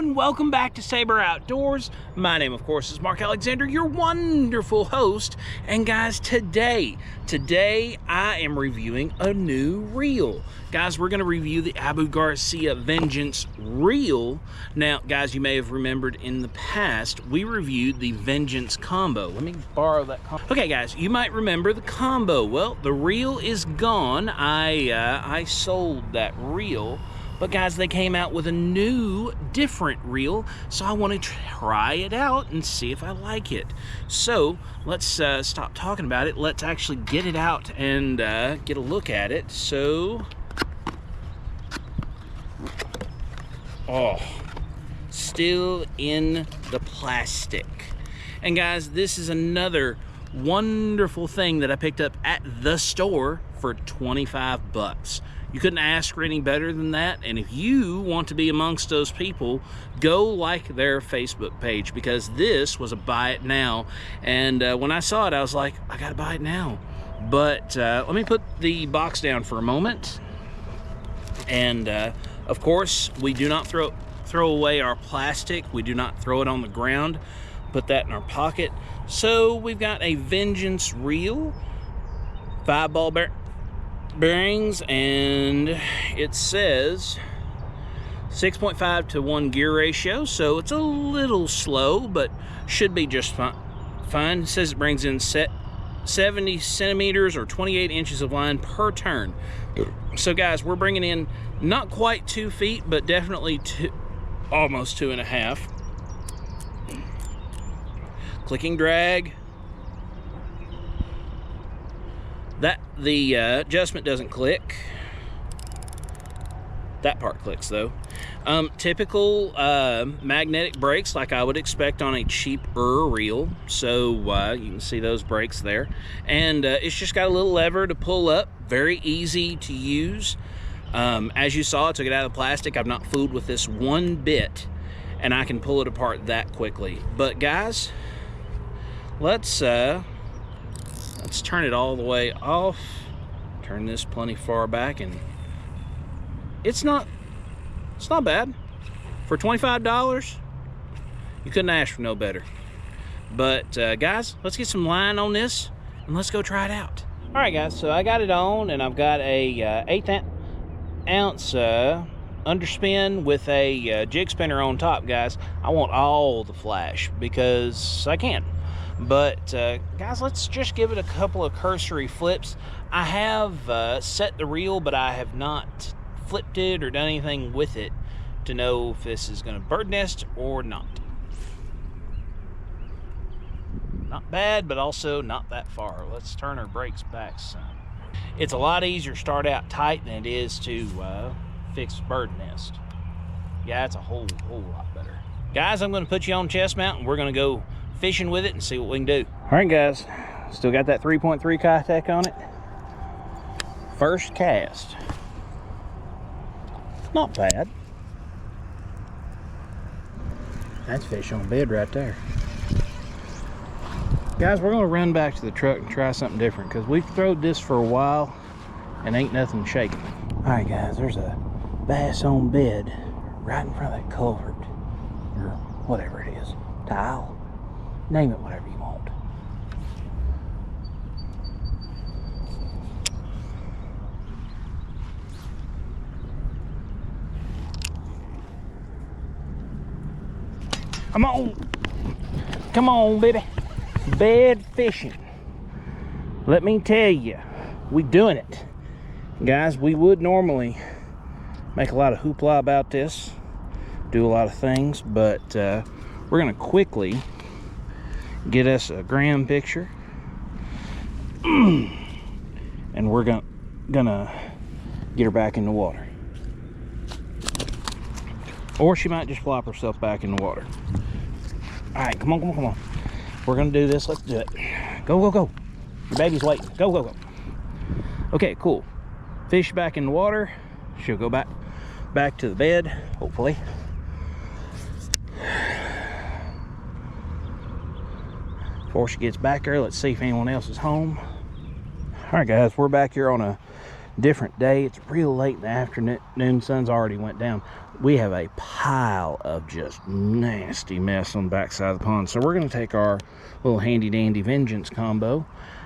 and welcome back to Saber Outdoors. My name, of course, is Mark Alexander, your wonderful host. And guys, today I am reviewing a new reel. Guys, we're going to review the Abu Garcia Vengeance reel. Now, guys, you may have remembered in the past, we reviewed the Vengeance combo. Let me borrow that combo. Okay, guys, you might remember the combo. Well, the reel is gone. I sold that reel. But guys, they came out with a new, different reel, so I want to try it out and see if I like it. So let's stop talking about it. Let's actually get it out and get a look at it. So, oh, still in the plastic. And guys, this is another wonderful thing that I picked up at the store for 25 bucks. You couldn't ask for any better than that. And if you want to be amongst those people, go like their Facebook page, because this was a buy it now. And when I saw it, I was like, I gotta buy it now. But let me put the box down for a moment. And of course, we do not throw away our plastic. We do not throw it on the ground. Put that in our pocket. So we've got a Vengeance reel, 5-ball bearings, and it says 6.5 to 1 gear ratio, so it's a little slow, but should be just fine. It says it brings in 70 centimeters or 28 inches of line per turn. So guys, we're bringing in not quite 2 feet, but definitely almost 2.5. Clicking drag. That the adjustment doesn't click. That part clicks though. Typical magnetic brakes, like I would expect on a cheaper reel. So you can see those brakes there, and it's just got a little lever to pull up. Very easy to use. As you saw, I took it out of the plastic. I've not fooled with this one bit, and I can pull it apart that quickly. But guys, let's turn it all the way off. Turn this plenty far back, and it's not bad. For $25, you couldn't ask for no better. But guys, let's get some line on this and let's go try it out. All right, guys, so I got it on, and I've got a 1/8 ounce underspin with a jig spinner on top. Guys, I want all the flash because I can. But guys, let's just give it a couple of cursory flips. I have set the reel, but I have not flipped it or done anything with it to know if this is going to bird nest or not. Not bad, but also not that far. Let's turn our brakes back some. It's a lot easier to start out tight than it is to fix bird nest. Yeah, it's a whole lot better. Guys, I'm going to put you on chest mount, and we're going to go fishing with it and see what we can do. All right, guys, still got that 3.3 Kitech on it. First cast. Not bad. That's fish on bed right there. Guys, we're gonna run back to the truck and try something different, because we've thrown this for a while and ain't nothing shaking. All right, guys, there's a bass on bed right in front of that culvert, or whatever it is, tile. Name it whatever you want. Come on. Come on, baby. Bed fishing. Let me tell you, we doing it. Guys, we would normally make a lot of hoopla about this, do a lot of things, but we're gonna quickly get us a gram picture, and we're gonna get her back in the water, or she might just flop herself back in the water. All right, come on. We're gonna do this. Let's do it. Go. Your baby's waiting. Go. Okay, cool. Fish back in the water. She'll go back to the bed, hopefully. Before she gets back there, let's see if anyone else is home. All right, guys, we're back here on a different day. It's real late in the afternoon. Sun's already went down. We have a pile of just nasty mess on the backside of the pond. So we're going to take our little handy dandy vengeance combo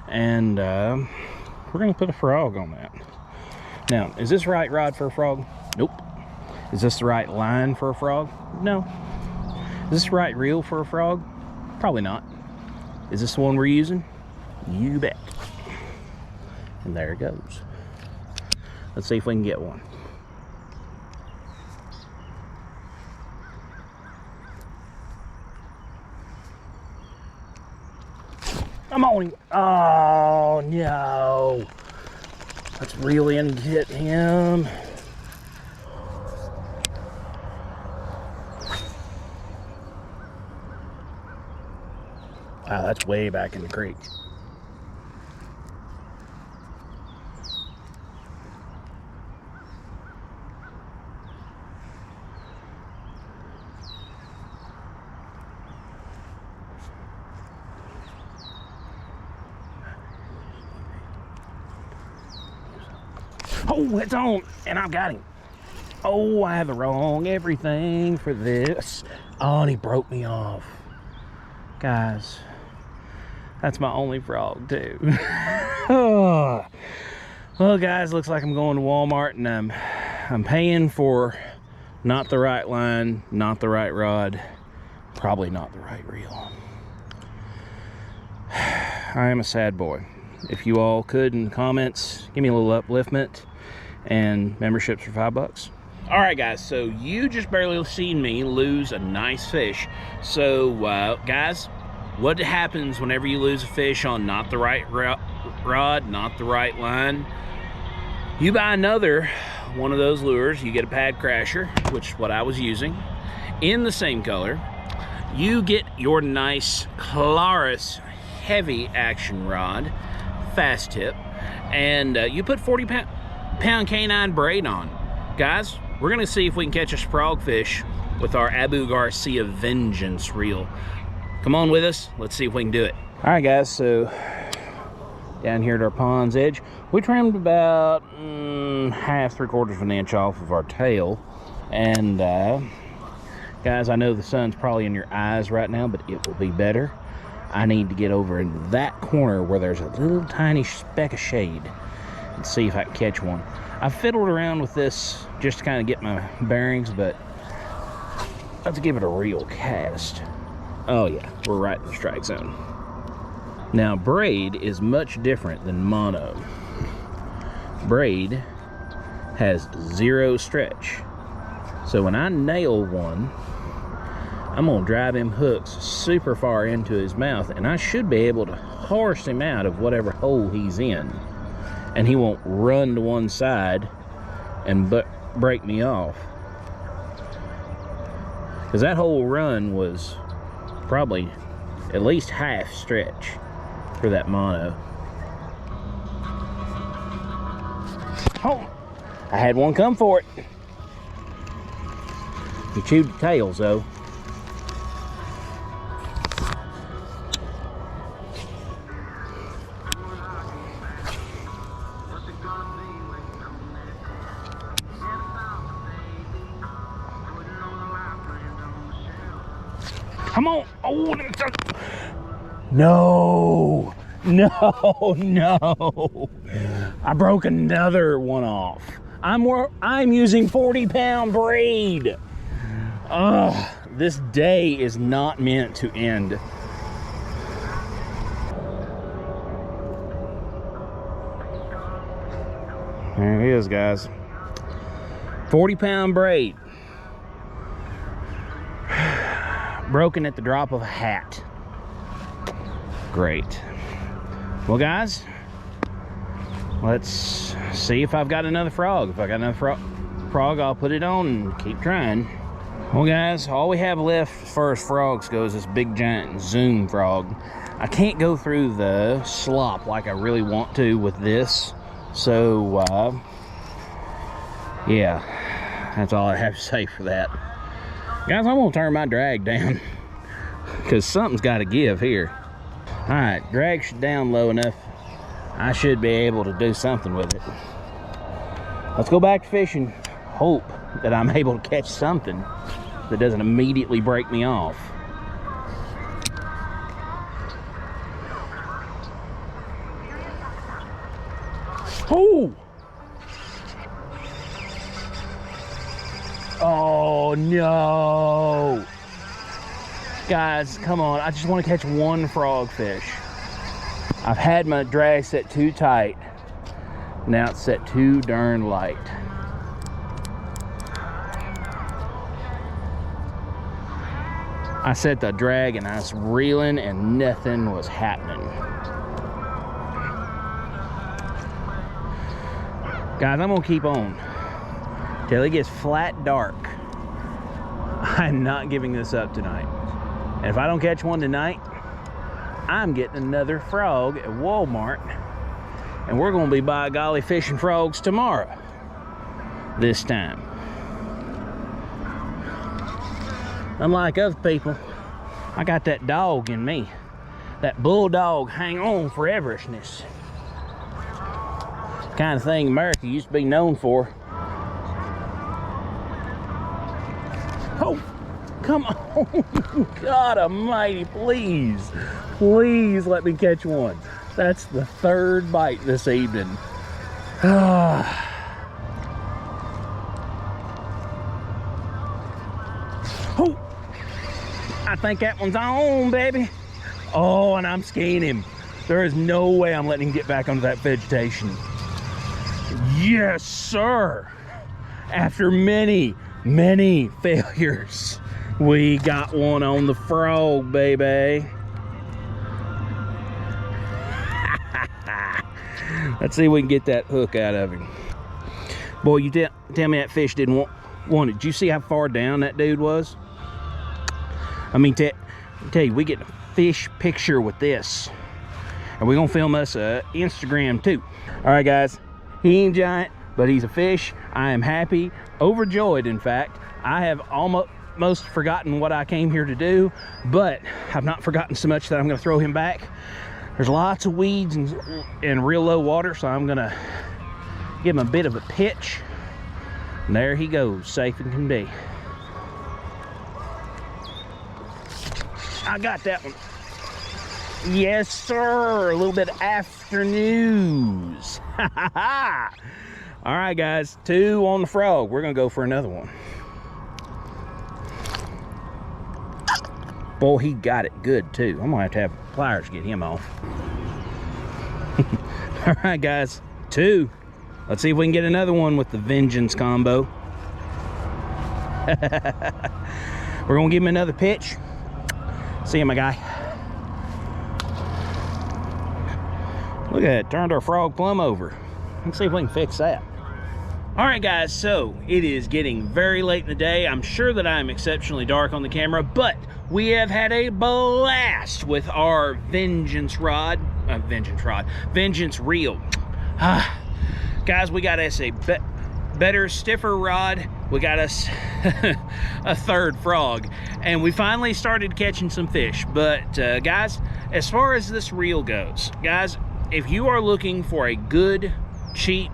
and we're going to put a frog on that. Now, is this the right rod for a frog? Nope. Is this the right line for a frog? No. Is this the right reel for a frog? Probably not. Is this the one we're using? You bet. And there it goes. Let's see if we can get one. I'm on him. Oh no. Let's reel in and hit him. Wow, that's way back in the creek. Oh, it's on, and I've got him. Oh, I have the wrong everything for this. Oh, and he broke me off. Guys, that's my only frog, too. Oh. Well, guys, looks like I'm going to Walmart, and I'm paying for not the right line, not the right rod, probably not the right reel. I am a sad boy. If you all could, in the comments, give me a little upliftment, and memberships for $5. All right, guys, so you just barely seen me lose a nice fish. So guys, what happens whenever you lose a fish on not the right rod, not the right line? You buy another one of those lures. You get a pad crasher, which is what I was using, in the same color. You get your nice Claris heavy action rod, fast tip, and you put 40-pound canine braid on. Guys, we're gonna see if we can catch a frogfish with our Abu Garcia Vengeance reel. Come on with us, let's see if we can do it. All right, guys, so down here at our pond's edge, we trimmed about half, 3/4 of an inch off of our tail. And guys, I know the sun's probably in your eyes right now, but it will be better. I need to get over into that corner where there's a little tiny speck of shade and see if I can catch one. I fiddled around with this just to kind of get my bearings, but let's give it a real cast. Oh yeah, we're right in the strike zone. Now, braid is much different than mono. Braid has 0 stretch. So when I nail one, I'm gonna drive him hooks super far into his mouth, and I should be able to horse him out of whatever hole he's in, and he won't run to one side and break me off. Because that whole run was probably at least half stretch for that mono. Oh, I had one come for it. He chewed the tails though. Come on. Oh, no, no, no. I broke another one off. I'm using 40-pound braid. Ugh, this day is not meant to end. There it is, guys. 40-pound braid. Broken at the drop of a hat. Great. Well, guys, let's see if I've got another frog. If I got another frog, I'll put it on and keep trying. Well, guys, all we have left as far as frogs goes is this big giant Zoom frog. I can't go through the slop like I really want to with this. So, yeah, that's all I have to say for that. Guys, I'm gonna turn my drag down because something's got to give here. All right, drag down low enough. I should be able to do something with it. Let's go back to fishing. Hope that I'm able to catch something that doesn't immediately break me off. Oh! Oh no! Guys, come on. I just want to catch one frogfish. I've had my drag set too tight. Now it's set too darn light. I set the drag and I was reeling and nothing was happening. Guys, I'm gonna keep on till it gets flat dark. I'm not giving this up tonight. And if I don't catch one tonight, I'm getting another frog at Walmart, and we're gonna be by golly fishing frogs tomorrow this time. Unlike other people, I got that dog in me, that bulldog hang on foreverishness. Kind of thing America used to be known for. Oh, come on. God almighty, please. Please let me catch one. That's the third bite this evening. Oh, I think that one's on, baby. Oh, and I'm skiing him. There is no way I'm letting him get back onto that vegetation. Yes, sir. After many, many failures, we got one on the frog, baby. Let's see if we can get that hook out of him. Boy, you tell me that fish didn't want it. Did you see how far down that dude was? I mean, tell you, we get a fish picture with this. And we're gonna film us a Instagram too. All right, guys. He ain't giant, but he's a fish. I am happy, overjoyed, in fact. I have almost forgotten what I came here to do, but I've not forgotten so much that I'm gonna throw him back. There's lots of weeds and real low water, so I'm gonna give him a bit of a pitch. And there he goes, safe and can be. I got that one. Yes, sir. A little bit after news. All right, guys. 2 on the frog. We're going to go for another one. Boy, he got it good, too. I'm going to have pliers to get him off. All right, guys. 2. Let's see if we can get another one with the Vengeance combo. We're going to give him another pitch. See you, my guy. Look at it, turned our frog plumb over. Let's see if we can fix that. All right, guys, so it is getting very late in the day. I'm sure that I'm exceptionally dark on the camera, but we have had a blast with our Vengeance reel. Guys, we got us a better, stiffer rod. We got us a third frog, and we finally started catching some fish. But guys, as far as this reel goes, guys, if you are looking for a good, cheap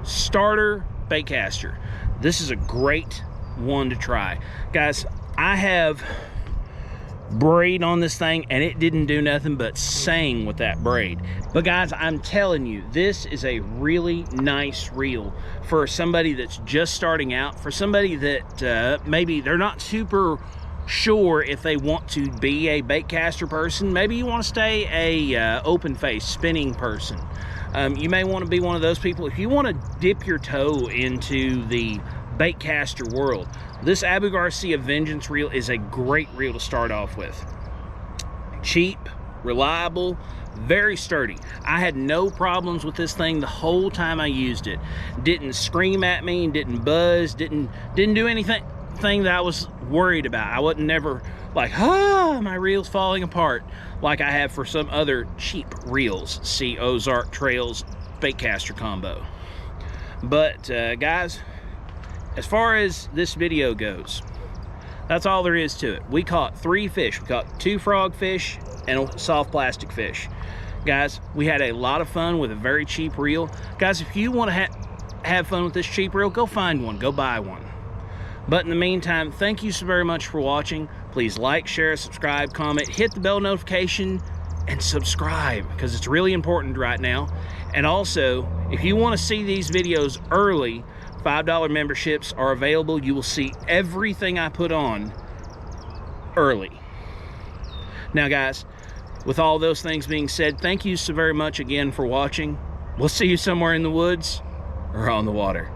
starter baitcaster, this is a great one to try. Guys, I have braid on this thing and it didn't do nothing but sang with that braid. But guys, I'm telling you, this is a really nice reel for somebody that's just starting out, for somebody that maybe they're not super sure if they want to be a baitcaster person. Maybe you want to stay a open face spinning person. You may want to be one of those people. If you want to dip your toe into the baitcaster world, this Abu Garcia Vengeance reel is a great reel to start off with. Cheap, reliable, very sturdy. I had no problems with this thing the whole time I used it. Didn't scream at me, didn't buzz, didn't do anything that I was worried about. I wasn't never like, my reel's falling apart like I have for some other cheap reels. See Ozark Trails baitcaster combo. But guys, as far as this video goes, that's all there is to it. We caught 3 fish. We caught 2 frogfish and a soft plastic fish. Guys, we had a lot of fun with a very cheap reel. Guys, if you want to have fun with this cheap reel, go find one, go buy one. But in the meantime, thank you so very much for watching. Please like, share, subscribe, comment, hit the bell notification, and subscribe, because it's really important right now. And also, if you want to see these videos early, $5 memberships are available. You will see everything I put on early. Now guys, with all those things being said, thank you so very much again for watching. We'll see you somewhere in the woods or on the water.